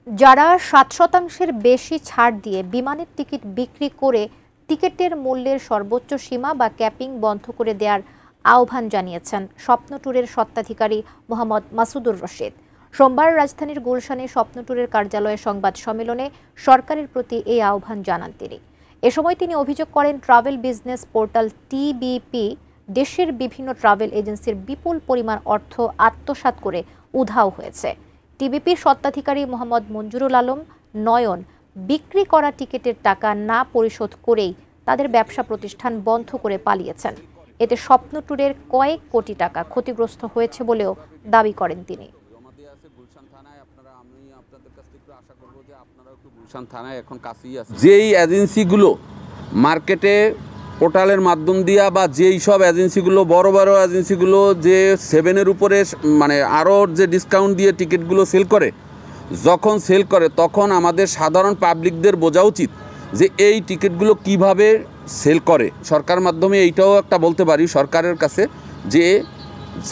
যারা ৭% বেশি ছাড় দিয়ে বিমানের টিকিট বিক্রি করে টিকিটের মূল্যের সর্বোচ্চ সীমা বা ক্যাপিং বন্ধ করে দেওয়ার আহ্বান জানিয়েছেন স্বপ্ন ট্যুরের স্বত্বাধিকারী মোহাম্মদ মাসুদুর রশিদ। সোমবার রাজধানীর গুলশানে স্বপ্ন ট্যুরের কার্যালয়ে সংবাদ সম্মেলনে সরকারের প্রতি এই আহ্বান জানান তিনি। এ সময় তিনি অভিযোগ করেন, ট্রাভেল বিজনেস পোর্টাল টিবিপি দেশের বিভিন্ন ট্রাভেল এজেন্সির বিপুল পরিমাণ অর্থ আত্মসাৎ করে উধাও হয়েছে। টিবিপির স্বত্বাধিকারী মোহাম্মদ মঞ্জুরুল আলম নয়ন বিক্রি করা টিকিটের টাকা না পরিশোধ করেই তাদের ব্যবসা প্রতিষ্ঠান বন্ধ করে পালিয়েছেন। এতে স্বপ্ন ট্যুরের কয়েক কোটি টাকা ক্ষতিগ্রস্ত হয়েছে বলেও দাবি করেন তিনি। যেই এজেন্সিগুলো মার্কেটে পোর্টালের মাধ্যম দিয়া বা যেই সব এজেন্সিগুলো বড় বড় এজেন্সিগুলো যে 7-এর উপরে মানে আরও যে ডিসকাউন্ট দিয়ে টিকিটগুলো সেল করে, যখন সেল করে তখন আমাদের সাধারণ পাবলিকদের বোঝা উচিত যে এই টিকিটগুলো কিভাবে সেল করে। সরকার মাধ্যমে এইটাও একটা বলতে পারি সরকারের কাছে যে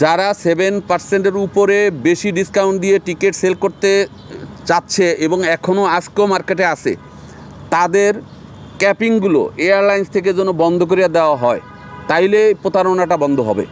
যারা 7% উপরে বেশি ডিসকাউন্ট দিয়ে টিকিট সেল করতে চাচ্ছে এবং এখনও আজকেও মার্কেটে আছে, তাদের ক্যাপিংগুলো এয়ারলাইন্স থেকে যেন বন্ধ করে দেওয়া হয়, তাইলে প্রতারণাটা বন্ধ হবে।